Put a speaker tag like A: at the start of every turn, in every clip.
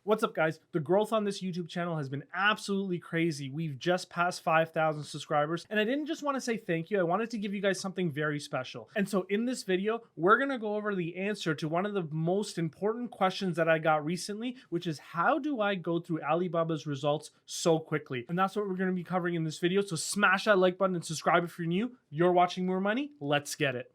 A: What's up, guys? The growth on this YouTube channel has been absolutely crazy. We've just passed 5,000 subscribers, and I didn't just want to say thank you. I wanted to give you guys something very special. And so in this video, we're going to go over the answer to one of the most important questions that I got recently, which is how do I go through Alibaba's results so quickly? And that's what we're going to be covering in this video. So smash that like button and subscribe if you're new. You're watching More Money. Let's get it.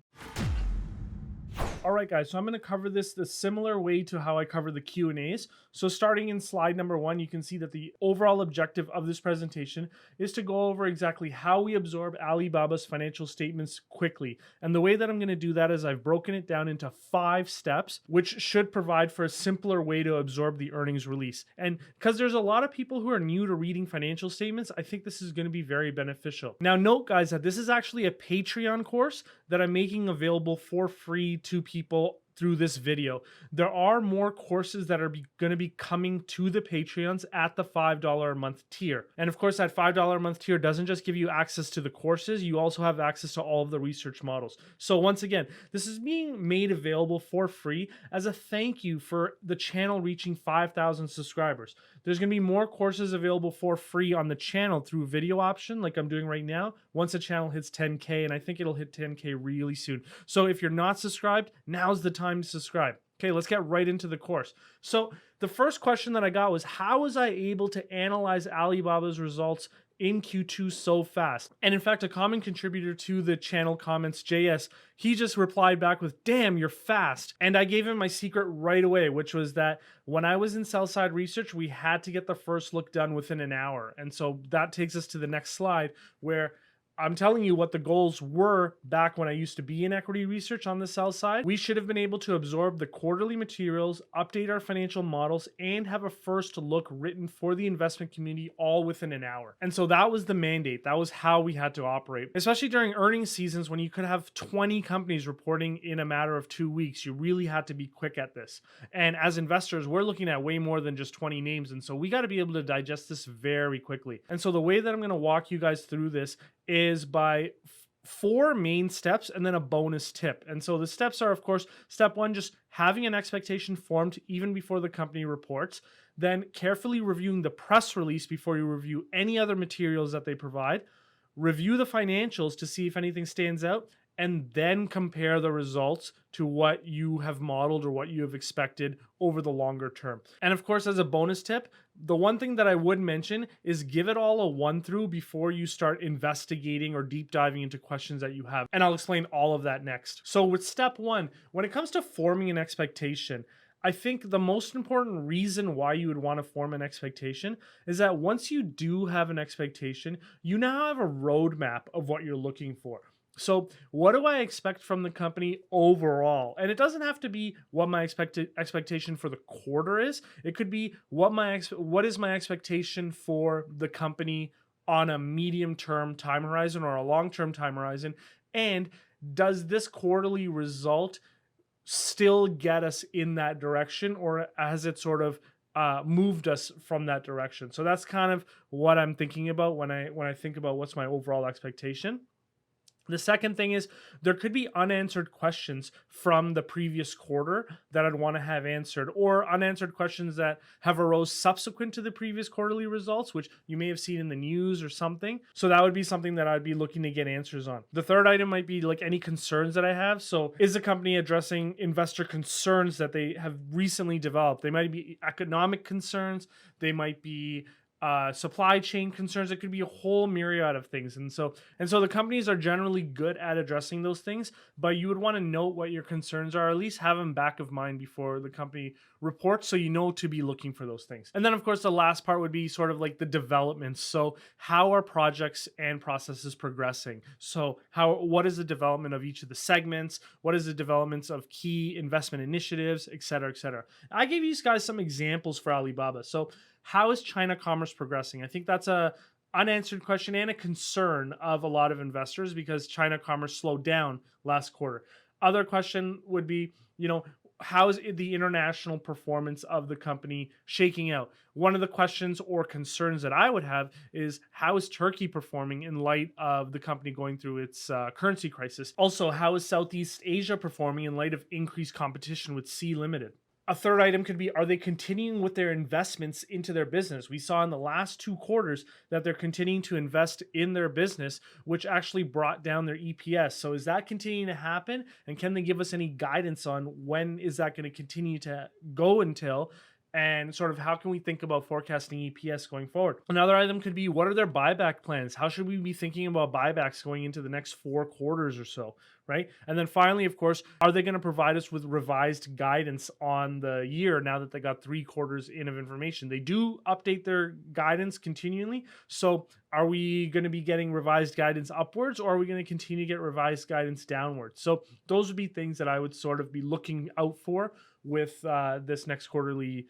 A: All right, guys, so I'm going to cover this the similar way to how I cover the Q&As. So starting in slide number 1, you can see that the overall objective of this presentation is to go over exactly how we absorb Alibaba's financial statements quickly. And the way that I'm going to do that is I've broken it down into 5 steps, which should provide for a simpler way to absorb the earnings release. And because there's a lot of people who are new to reading financial statements, I think this is going to be very beneficial. Now, note, guys, that this is actually a Patreon course that I'm making available for free to people through this video. There are more courses that are going to be coming to the Patreons at the $5 a month tier. And of course, that $5 a month tier doesn't just give you access to the courses, you also have access to all of the research models. So once again, this is being made available for free as a thank you for the channel reaching 5,000 subscribers. There's going to be more courses available for free on the channel through video option like I'm doing right now once the channel hits 10K, and I think it'll hit 10K really soon. So if you're not subscribed, now's the time to subscribe. Okay, let's get right into the course. So the first question that I got was, how was I able to analyze Alibaba's results in Q2 so fast? And in fact, a common contributor to the channel comments, JS, he just replied back with, damn, you're fast. And I gave him my secret right away, which was that when I was in sell-side research, we had to get the first look done within an hour. And so that takes us to the next slide, where I'm telling you what the goals were back when I used to be in equity research on the sell side. We should have been able to absorb the quarterly materials, update our financial models, and have a first look written for the investment community all within an hour. And so that was the mandate. That was how we had to operate, especially during earnings seasons when you could have 20 companies reporting in a matter of 2 weeks. You really had to be quick at this. And as investors, we're looking at way more than just 20 names. And so we got to be able to digest this very quickly. And so the way that I'm going to walk you guys through this is by 4 main steps and then a bonus tip. And so the steps are, of course, step 1, just having an expectation formed even before the company reports, then carefully reviewing the press release before you review any other materials that they provide, review the financials to see if anything stands out, and then compare the results to what you have modeled or what you have expected over the longer term. And of course, as a bonus tip, the one thing that I would mention is give it all a 1-through before you start investigating or deep diving into questions that you have. And I'll explain all of that next. So with step 1, when it comes to forming an expectation, I think the most important reason why you would want to form an expectation is that once you do have an expectation, you now have a roadmap of what you're looking for. So what do I expect from the company overall? And it doesn't have to be what my expectation for the quarter is. It could be what is my expectation for the company on a medium-term time horizon or a long-term time horizon. And does this quarterly result still get us in that direction, or has it sort of moved us from that direction? So that's kind of what I'm thinking about when I think about what's my overall expectation. The second thing is there could be unanswered questions from the previous quarter that I'd want to have answered, or unanswered questions that have arose subsequent to the previous quarterly results, which you may have seen in the news or something. So that would be something that I'd be looking to get answers on. The third item might be like any concerns that I have. So is the company addressing investor concerns that they have recently developed? They might be economic concerns. They might be supply chain concerns. It could be a whole myriad of things. And so the companies are generally good at addressing those things, but you would want to note what your concerns are, at least have them back of mind before the company reports, so you know to be looking for those things. And then of course the last part would be sort of like the developments. So how are projects and processes progressing? So what is the development of each of the segments? What is the developments of key investment initiatives, et cetera, et cetera. I gave you guys some examples for Alibaba. So how is China commerce progressing? I think that's a unanswered question and a concern of a lot of investors because China commerce slowed down last quarter. Other question would be, how is the international performance of the company shaking out? One of the questions or concerns that I would have is, how is Turkey performing in light of the company going through its currency crisis? Also, how is Southeast Asia performing in light of increased competition with Sea Limited? A third item could be, are they continuing with their investments into their business? We saw in the last 2 quarters that they're continuing to invest in their business, which actually brought down their EPS. So is that continuing to happen? And can they give us any guidance on when is that going to continue to go until? And sort of how can we think about forecasting EPS going forward? Another item could be, what are their buyback plans? How should we be thinking about buybacks going into the next 4 quarters or so, right? And then finally, of course, are they going to provide us with revised guidance on the year now that they got 3 quarters in of information? They do update their guidance continually. So are we going to be getting revised guidance upwards, or are we going to continue to get revised guidance downwards? So those would be things that I would sort of be looking out for with this next quarterly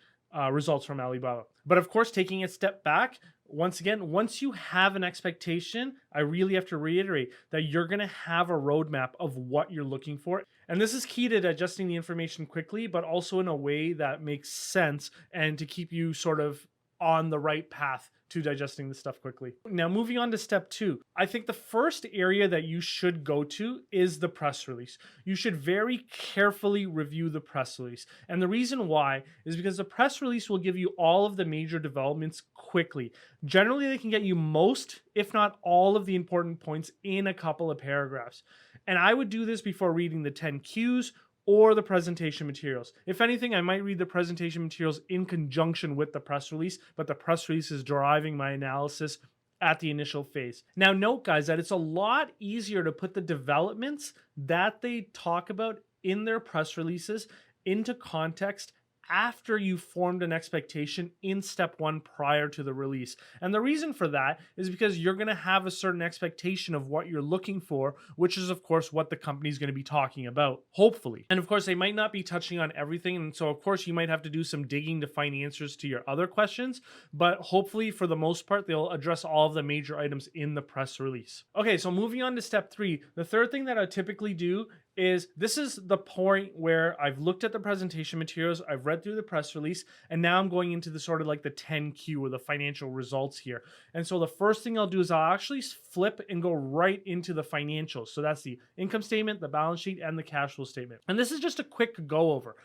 A: results from Alibaba. But of course, taking a step back, once again, once you have an expectation, I really have to reiterate that you're going to have a roadmap of what you're looking for. And this is key to digesting the information quickly, but also in a way that makes sense and to keep you sort of on the right path to digesting the stuff quickly. Now, moving on to step 2, I think the first area that you should go to is the press release. You should very carefully review the press release. And the reason why is because the press release will give you all of the major developments quickly. Generally, they can get you most, if not all, of the important points in a couple of paragraphs. And I would do this before reading the 10Qs or the presentation materials. If anything, I might read the presentation materials in conjunction with the press release, but the press release is driving my analysis at the initial phase. Now, note, guys, that it's a lot easier to put the developments that they talk about in their press releases into context after you formed an expectation in step 1 prior to the release. And the reason for that is because you're going to have a certain expectation of what you're looking for, which is, of course, what the company is going to be talking about, hopefully. And of course, they might not be touching on everything. And so, of course, you might have to do some digging to find answers to your other questions. But hopefully, for the most part, they'll address all of the major items in the press release. Okay, so moving on to step 3, the third thing that I typically do is, this is the point where I've looked at the presentation materials, I've read through the press release, and now I'm going into the sort of like the 10Q or the financial results here. And so the first thing I'll do is I'll actually flip and go right into the financials. So that's the income statement, the balance sheet, and the cash flow statement. And this is just a quick go over.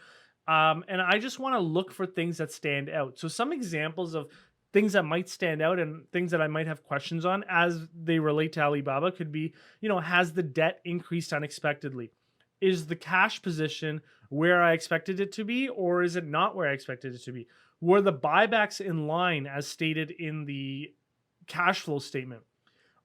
A: And I just want to look for things that stand out. So some examples of things that might stand out and things that I might have questions on as they relate to Alibaba could be, has the debt increased unexpectedly? Is the cash position where I expected it to be, or is it not where I expected it to be? Were the buybacks in line as stated in the cash flow statement?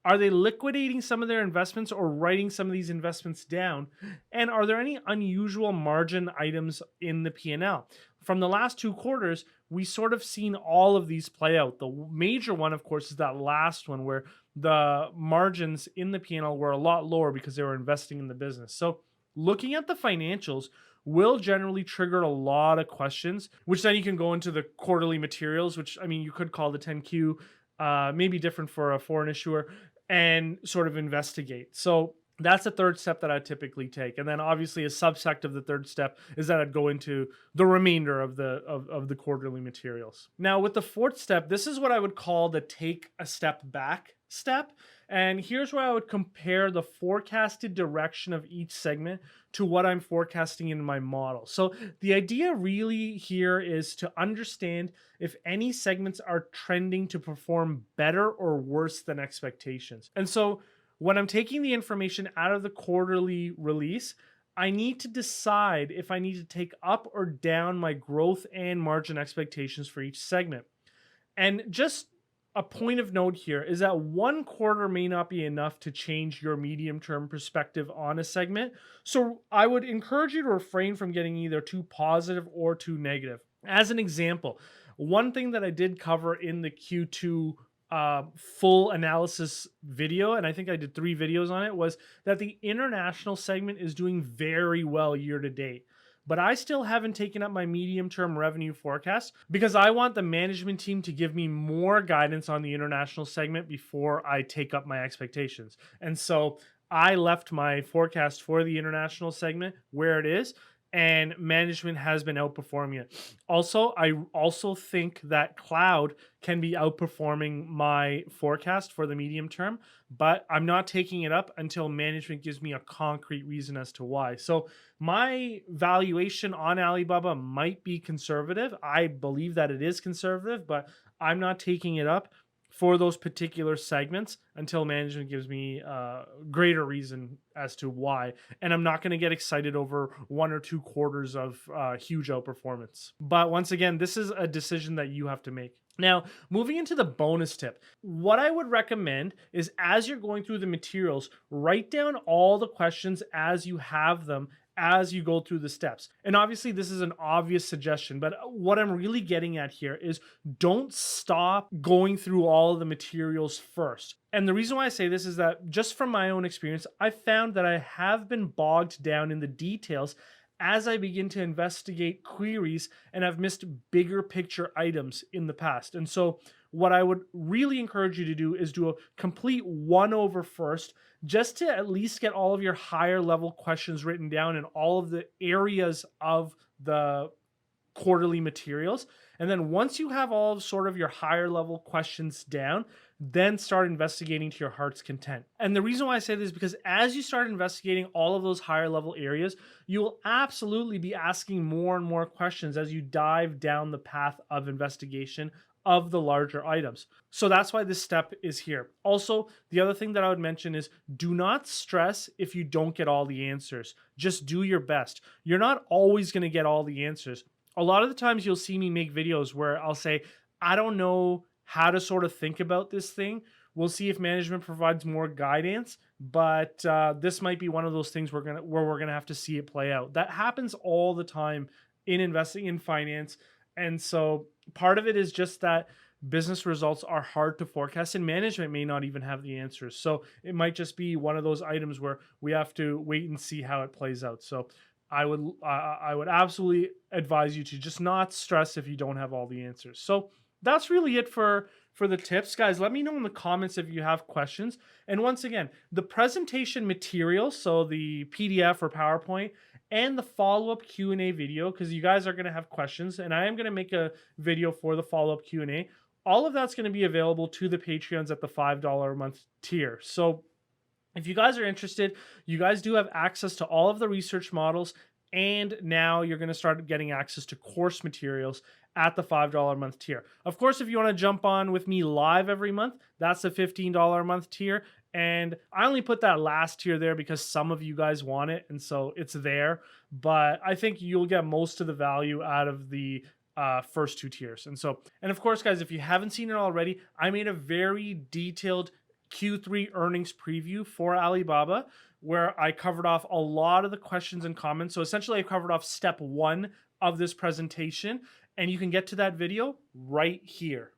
A: Are they liquidating some of their investments or writing some of these investments down? And are there any unusual margin items in the P&L? From the last 2 quarters, we sort of seen all of these play out. The major one, of course, is that last one where the margins in the P&L were a lot lower because they were investing in the business. So looking at the financials will generally trigger a lot of questions, which then you can go into the quarterly materials, which, I mean, you could call the 10Q, maybe different for a foreign issuer, and sort of investigate. So that's the third step that I typically take. And then obviously a subsect of the third step is that I'd go into the remainder of the quarterly materials. Now with the fourth step, this is what I would call the take a step back step. And here's where I would compare the forecasted direction of each segment to what I'm forecasting in my model. So the idea really here is to understand if any segments are trending to perform better or worse than expectations. And so when I'm taking the information out of the quarterly release, I need to decide if I need to take up or down my growth and margin expectations for each segment. And just a point of note here is that 1 quarter may not be enough to change your medium-term perspective on a segment. So I would encourage you to refrain from getting either too positive or too negative. As an example, one thing that I did cover in the Q2 full analysis video, and I think I did 3 videos on it, was that the international segment is doing very well year to date. But I still haven't taken up my medium-term revenue forecast because I want the management team to give me more guidance on the international segment before I take up my expectations. And so I left my forecast for the international segment where it is. and management has been outperforming it. Also, I also think that cloud can be outperforming my forecast for the medium term, but I'm not taking it up until management gives me a concrete reason as to why. So, my valuation on Alibaba might be conservative. I believe that it is conservative, but I'm not taking it up for those particular segments until management gives me a greater reason as to why. And I'm not going to get excited over 1 or 2 quarters of huge outperformance. But once again, this is a decision that you have to make. Now, moving into the bonus tip, what I would recommend is as you're going through the materials, write down all the questions as you have them as you go through the steps. And obviously, this is an obvious suggestion, but what I'm really getting at here is don't stop going through all of the materials first. And the reason why I say this is that just from my own experience, I found that I have been bogged down in the details as I begin to investigate queries and I've missed bigger picture items in the past. And so, what I would really encourage you to do is do a complete one over first, just to at least get all of your higher level questions written down in all of the areas of the quarterly materials. And then once you have all of sort of your higher level questions down, then start investigating to your heart's content. And the reason why I say this is because as you start investigating all of those higher level areas, you will absolutely be asking more and more questions as you dive down the path of investigation of the larger items. So that's why this step is here. Also, the other thing that I would mention is do not stress if you don't get all the answers. Just do your best. You're not always going to get all the answers. A lot of the times you'll see me make videos where I'll say, I don't know how to sort of think about this thing. We'll see if management provides more guidance, but this might be one of those things where we're gonna have to see it play out. That happens all the time in investing in finance, and so part of it is just that business results are hard to forecast, and management may not even have the answers. So it might just be one of those items where we have to wait and see how it plays out. So I would absolutely advise you to just not stress if you don't have all the answers. So that's really it for the tips, guys. Let me know in the comments if you have questions. And once again, the presentation materials, so the PDF or PowerPoint, and the follow-up Q&A video, because you guys are going to have questions, and I am going to make a video for the follow-up Q&A. All of that's going to be available to the Patreons at the $5 a month tier. So if you guys are interested, you guys do have access to all of the research models, and now you're going to start getting access to course materials at the $5 a month tier. Of course, if you want to jump on with me live every month, that's the $15 a month tier. And I only put that last tier there because some of you guys want it, and so it's there. But I think you'll get most of the value out of the first 2 tiers. And of course, guys, if you haven't seen it already, I made a very detailed Q3 earnings preview for Alibaba where I covered off a lot of the questions and comments. So essentially I covered off step 1 of this presentation, and you can get to that video right here.